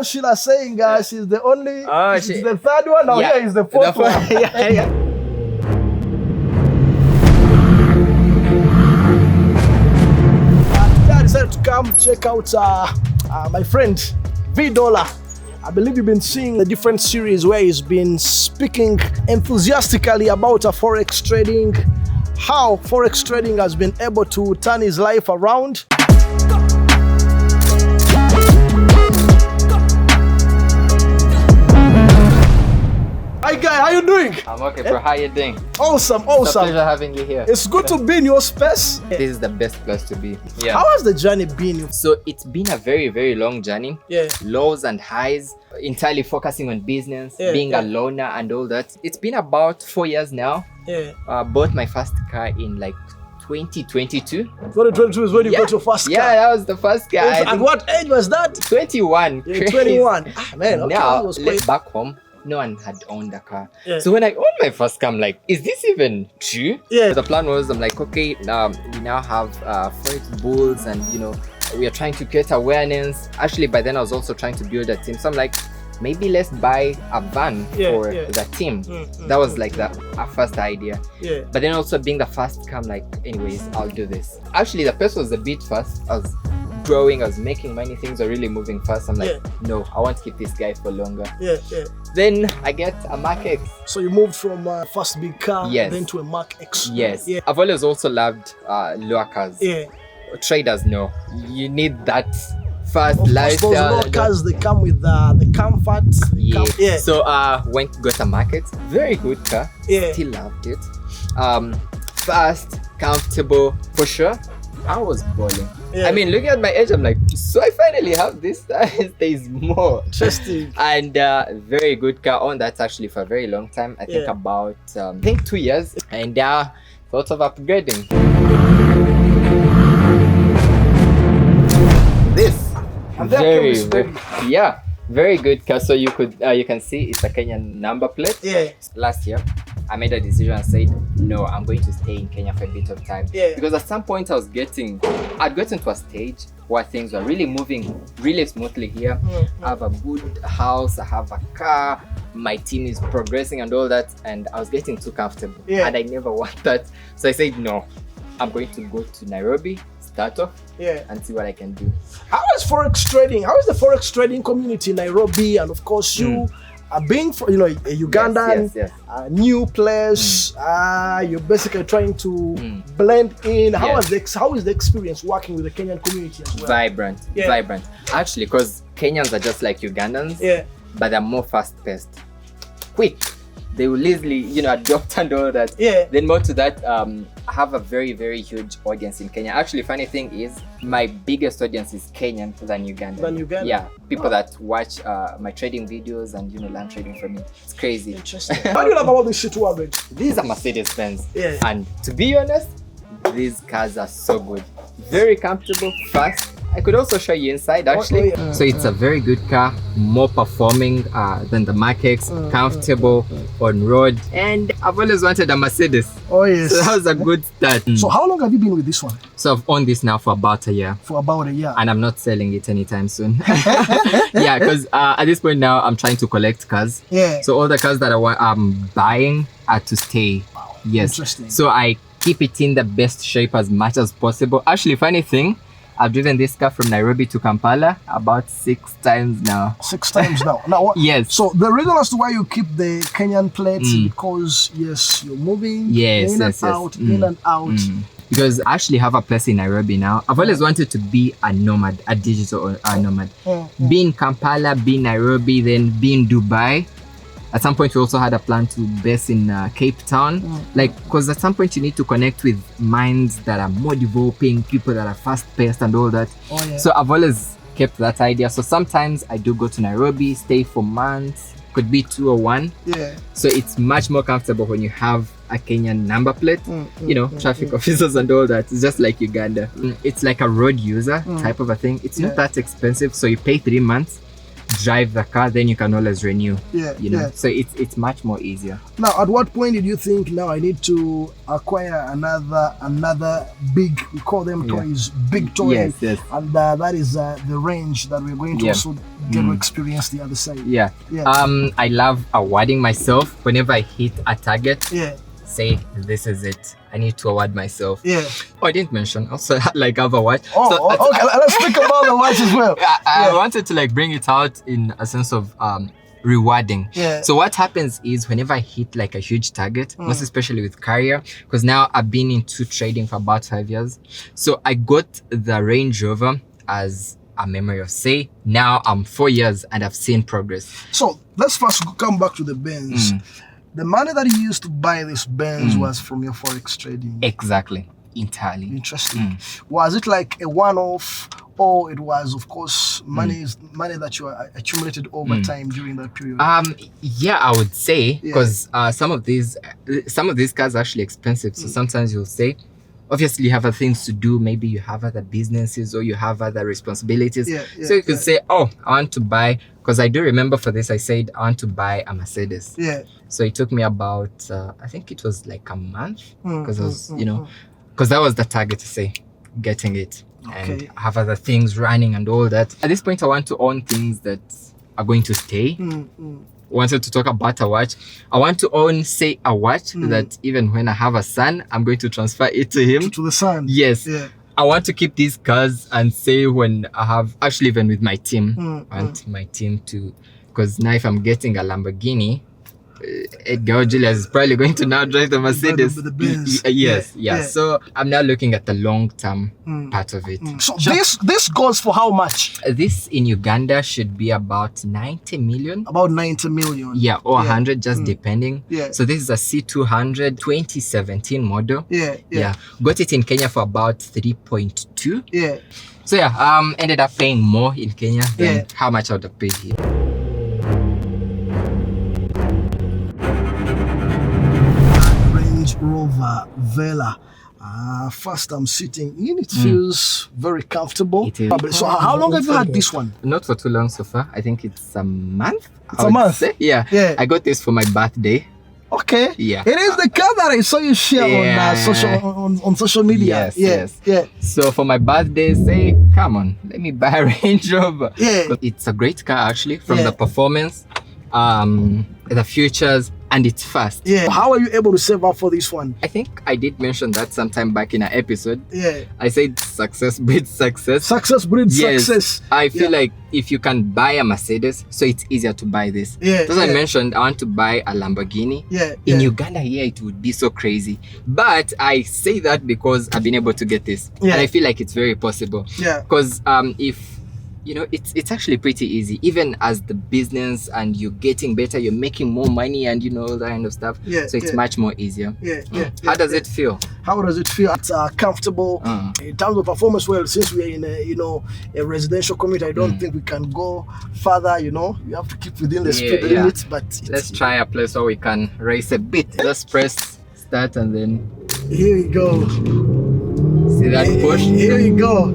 Sheila saying she's the only, she's the third one, now here is the fourth one. I decided to come check out my friend V-Dollar. I believe you've been seeing the different series where he's been speaking enthusiastically about forex trading, how forex trading has been able to turn his life around. Hi guy, how you doing? I'm okay, bro. How you doing? Awesome. It's a pleasure having you here. It's good to be in your space. This is the best place to be. Yeah. How has the journey been? So it's been a very, very long journey. Yeah. Lows and highs, entirely focusing on business, being a loner and all that. It's been about 4 years now. Yeah. Bought my first car in like 2022. 2022 is when you got your first car. Yeah, that was the first car. At what age was that? 21. Yeah, 21. Ah, man, okay. Now, Was quite... back home, no one had owned a car. Yeah. So when I owned my first car, I'm like, is this even true? Yeah. The plan was, I'm like, okay, we now have forex bulls, and we are trying to create awareness. Actually, by then I was also trying to build a team. So I'm like, maybe let's buy a van for the team. That was like our first idea. Yeah. But then also being the first car, I'm like, anyways, I'll do this. Actually, the pace was a bit fast. I was growing, I was making money, things are really moving fast. I'm like, no, I want to keep this guy for longer. Then I get a Mark X. So you moved from first big car then to a Mark X. Yes. I've always also loved lower cars. Traders know you need that fast lifestyle. Those low cars, they come with the comfort. So got a Mark X. Very good car. Still loved it. Fast, comfortable, for sure. I was balling. I mean, looking at my age, I'm like, so I finally have this. There's more. Interesting. And very good car. On that actually for a very long time. I think about 2 years. And thought of upgrading. This very good car. So you can see it's a Kenyan number plate. Last year I made a decision and said, no, I'm going to stay in Kenya for a bit of time. Because at some point I'd gotten to a stage where things were really moving really smoothly here. I have a good house, I have a car, my team is progressing and all that, and I was getting too comfortable. And I never want that. So I said, no, I'm going to go to Nairobi, start off, and see what I can do. How is forex trading? How is the forex trading community in Nairobi? And of course, you being a Ugandan, new place, you're basically trying to blend in. How is the experience working with the Kenyan community as well? Vibrant. Actually, because Kenyans are just like Ugandans, but they're more fast-paced, quick. They will easily, adopt and all that. Then more to that, I have a very, very huge audience in Kenya. Actually, funny thing is, my biggest audience is Kenyan than Ugandan. Yeah, people that watch my trading videos and learn trading from me. It's crazy. Interesting. How do you love about this shit 200? These are Mercedes-Benz. And to be honest, these cars are so good. Very comfortable, fast. I could also show you inside actually. So it's a very good car, more performing than the Mark X, comfortable on road, and I've always wanted a Mercedes. So that was a good start. So how long have you been with this one? So I've owned this now for about a year. For about a year. And I'm not selling it anytime soon. Because at this point now I'm trying to collect cars. So all the cars that I'm buying are to stay. Wow. Yes. Interesting. So I keep it in the best shape as much as possible. Actually, funny thing, I've driven this car from Nairobi to Kampala about 6 times now. 6 times now? Now what? Yes. So the reason as to why you keep the Kenyan plates because you're moving in and out. Because I actually have a place in Nairobi now. I've always wanted to be a nomad, a digital nomad. Be in Kampala, be in Nairobi, then be in Dubai. At some point, we also had a plan to base in Cape Town. Because at some point, you need to connect with minds that are more developing, people that are fast-paced and all that. So I've always kept that idea. So sometimes I do go to Nairobi, stay for months, could be 2 or 1. So it's much more comfortable when you have a Kenyan number plate, traffic officers and all that. It's just like Uganda. It's like a road user type of a thing. It's not that expensive. So you pay 3 months. drive the car, then you can always renew. Yeah, you know. yeah. So it's much more easier. Now, at what point did you think, now I need to acquire another big, we call them toys, big toy? Yes, yes. And that is the range that we're going to also get to experience the other side. Yeah. I love awarding myself whenever I hit a target. Yeah. Say, this is it. I need to award myself. Yeah. Oh, I didn't mention also like other watch. Oh, okay. Let's speak about the watch as well. I wanted to like bring it out in a sense of rewarding. Yeah. So what happens is whenever I hit like a huge target, most especially with career, because now I've been into trading for about 5 years. So I got the Range Rover as a memory of, say, now I'm 4 years and I've seen progress. So let's first come back to the Benz. The money that you used to buy this Benz was from your forex trading. Exactly. Entirely. Interesting. Was it like a one-off, or it was, of course, money that you accumulated over time during that period? Yeah, I would say, because some of these cars are actually expensive. So sometimes you'll say, obviously you have other things to do, maybe you have other businesses or you have other responsibilities. So you could say, oh, I want to buy, because I do remember for this I said I want to buy a Mercedes. So it took me about I think it was like a month, because I was because that was the target, to say getting it and have other things running and all that. At this point I want to own things that are going to stay. Wanted to talk about a watch. I want to own, say, a watch that even when I have a son, I'm going to transfer it to him. To the son. Yes. I want to keep these cars, and say when I have, actually even with my team, I want my team to, because now if I'm getting a Lamborghini, Edgar Julius is probably going to now drive the Mercedes. The Benz. Yes. So I'm now looking at the long-term part of it. So this goes for how much? This in Uganda should be about 90 million. About 90 million. Yeah, or 100, just depending. Yeah. So this is a C200 2017 model. Yeah. Got it in Kenya for about 3.2. Yeah. So yeah, ended up paying more in Kenya than how much I would have paid here. Rover Vela. First I'm sitting in, it feels very comfortable. It is. So how long have you had this one? Not for too long so far. I think it's a month. It's a month? Yeah. I got this for my birthday. Okay. Yeah. It is the car that I saw you share on social media. Yes. So for my birthday, say, come on, let me buy a Range Rover. It's a great car actually, from the performance, the features, and it's fast. How are you able to save up for this one? I think I did mention that sometime back in an episode. I said success breeds success. Success breeds success. I feel like if you can buy a Mercedes, so it's easier to buy this. As I mentioned, I want to buy a Lamborghini. In Uganda here, it would be so crazy. But I say that because I've been able to get this. And I feel like it's very possible. Because if it's actually pretty easy, even as the business and you're getting better, you're making more money and all that kind of stuff. So it's much more easier. How does it feel? How does it feel? It's comfortable in terms of performance. Well, since we're in a residential community, I don't think we can go further. You have to keep within the speed limit. But let's try a place where we can race a bit. Just press start and then here we go. See that push? Here we go.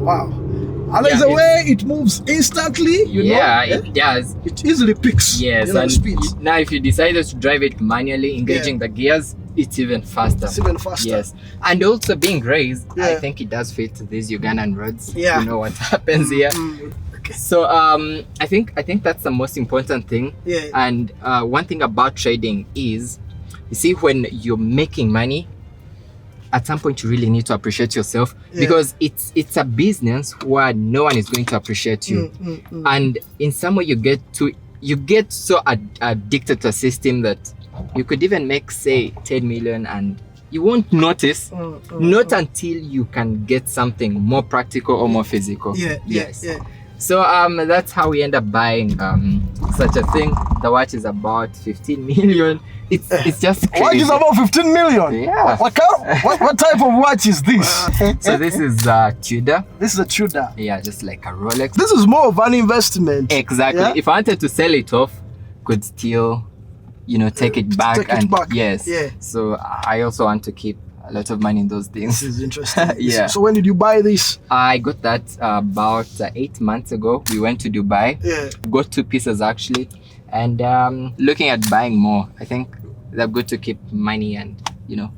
Wow. And there's a way it moves instantly, it does. It easily picks and speed. Now if you decided to drive it manually, engaging the gears, it's even faster. It's even faster. Yes. And also being raised, I think it does fit these Ugandan roads. You know what happens here. So I think that's the most important thing. And one thing about trading is, you see, when you're making money, at some point you really need to appreciate yourself, because it's a business where no one is going to appreciate you. And in some way you get so addicted to a system that you could even make, say, 10 million and you won't notice, not until you can get something more practical or more physical. So that's how we end up buying such a thing. The watch is about 15 million. It's just crazy. Watch is about 15 million? Yeah. What type of watch is this? So this is Tudor. This is a Tudor. Yeah, just like a Rolex. This is more of an investment. Exactly. If I wanted to sell it off, could still, take it back. Yes. So I also want to keep a lot of money in those things. This is interesting. Yeah. So when did you buy this? I got that about 8 months ago. We went to Dubai. Yeah. Got 2 pieces actually, and looking at buying more. I think they're good to keep money and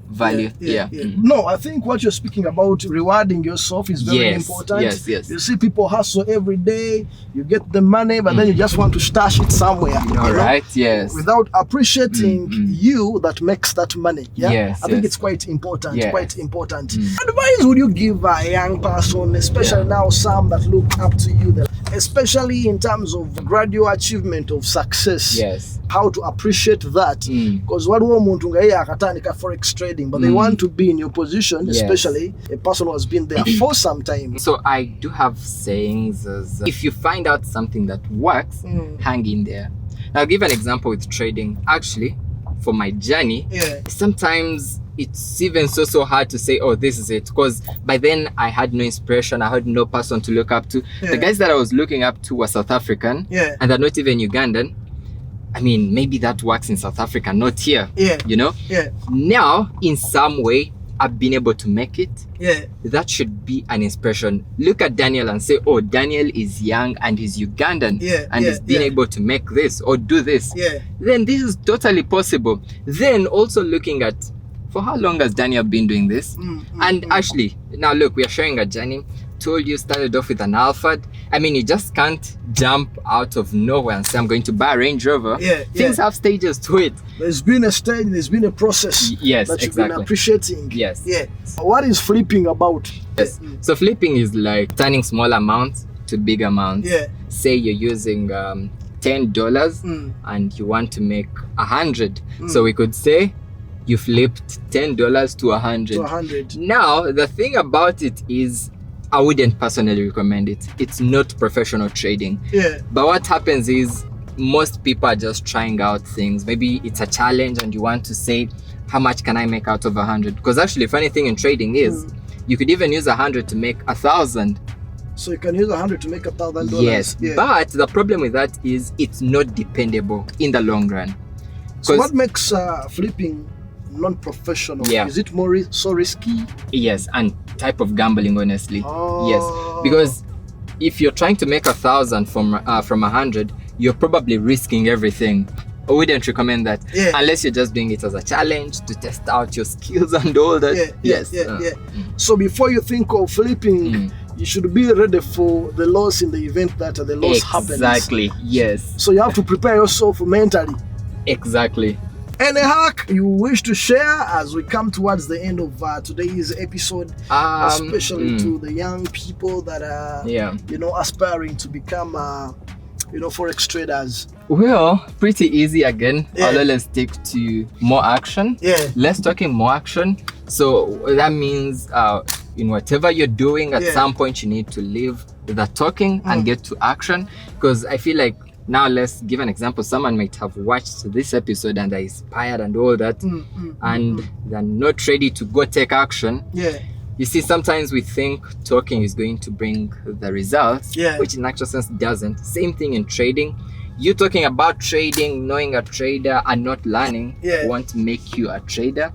value. Yeah. No, I think what you're speaking about, rewarding yourself, is very important. Yes. You see people hustle every day, you get the money, but then you just want to stash it somewhere. Right. Yes. Without appreciating you that makes that money. Yeah. Yes. I think it's quite important. Yes. Quite important. Advice would you give a young person, especially now some that look up to you, especially in terms of gradual achievement of success? Yes. How to appreciate that? Because what muntu ngaya akatandika forex trading, but they want to be in your position, especially a person who has been there for some time. So I do have sayings as if you find out something that works, hang in there. I'll give an example with trading. Actually, for my journey, sometimes it's even so hard to say, oh, this is it, because by then I had no inspiration, I had no person to look up to. The guys that I was looking up to were South African, and they're not even Ugandan. I mean, maybe that works in South Africa, not here. Now, in some way, I've been able to make it. That should be an inspiration. Look at Daniel and say, oh, Daniel is young and he's Ugandan and he's been able to make this or do this. Then this is totally possible. Then also looking at, for how long has Daniel been doing this? And actually, now look, we are showing a journey. Told you, started off with an Alphard. I mean, you just can't jump out of nowhere and say, I'm going to buy a Range Rover. Things have stages to it. There's been a stage, there's been a process that you've been appreciating. What is flipping about? So flipping is like turning small amounts to big amounts. Say you're using $10 and you want to make 100. So we could say you flipped $10 to 100. Now, the thing about it is, I wouldn't personally recommend it. It's not professional trading. But what happens is most people are just trying out things. Maybe it's a challenge and you want to say, how much can I make out of 100? Because actually, funny thing in trading is you could even use 100 to make 1,000. So you can use 100 to make $1,000. Yes, but the problem with that is it's not dependable in the long run. So what makes flipping non-professional? Is it more so risky? Yes, and type of gambling, honestly. Yes, because if you're trying to make 1,000 from 100, you're probably risking everything. I wouldn't recommend that unless you're just doing it as a challenge to test out your skills and all that. So before you think of flipping, you should be ready for the loss in the event that the loss happens. Exactly. Yes. So you have to prepare yourself mentally. Exactly. Any hack you wish to share as we come towards the end of today's episode, especially to the young people that are, aspiring to become, forex traders? Well, pretty easy again. I'll always stick to more action. Let's talking more action. So that means in whatever you're doing, at some point you need to leave the talking and get to action. Because I feel like, now let's give an example. Someone might have watched this episode and they're inspired and all that, and they're not ready to go take action. You see, sometimes we think talking is going to bring the results, which in actual sense doesn't. Same thing in trading. You talking about trading, knowing a trader and not learning won't make you a trader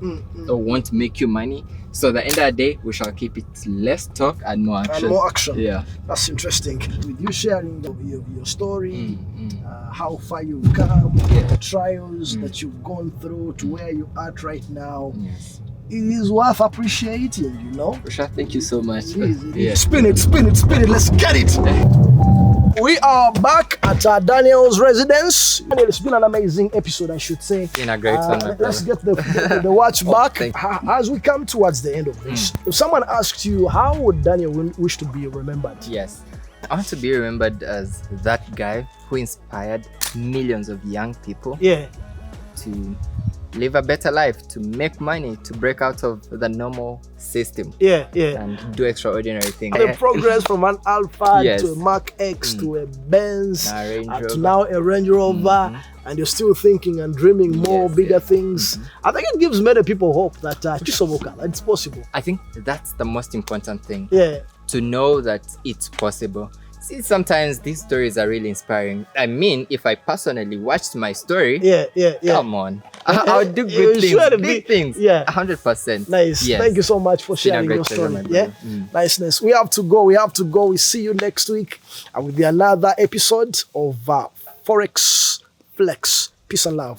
or won't make you money. So at the end of the day, we shall keep it less talk and more action. Yeah, that's interesting. With you sharing your story, how far you've come, the trials that you've gone through to where you are right now. It is worth appreciating, Risha, thank you so much. Spin it, let's get it. We are back at Daniel's residence. Daniel, it's been an amazing episode, I should say. Been a great one. Let's get the watch back. As we come towards the end of this, if someone asks you, how would Daniel wish to be remembered? Yes, I want to be remembered as that guy who inspired millions of young people to live a better life, to make money, to break out of the normal system, and do extraordinary things. The progress from an Alphard to a Mark X to a Benz to now a Range Rover, and you're still thinking and dreaming more bigger things. I think it gives many people hope that it's possible. I think that's the most important thing. To know that it's possible. See, sometimes these stories are really inspiring. I mean, if I personally watched my story, come on, I would do good things, big things. 100%. Nice. Yes. Thank you so much for sharing your story. Niceness. We have to go. We see you next week with another episode of Forex Flex. Peace and love.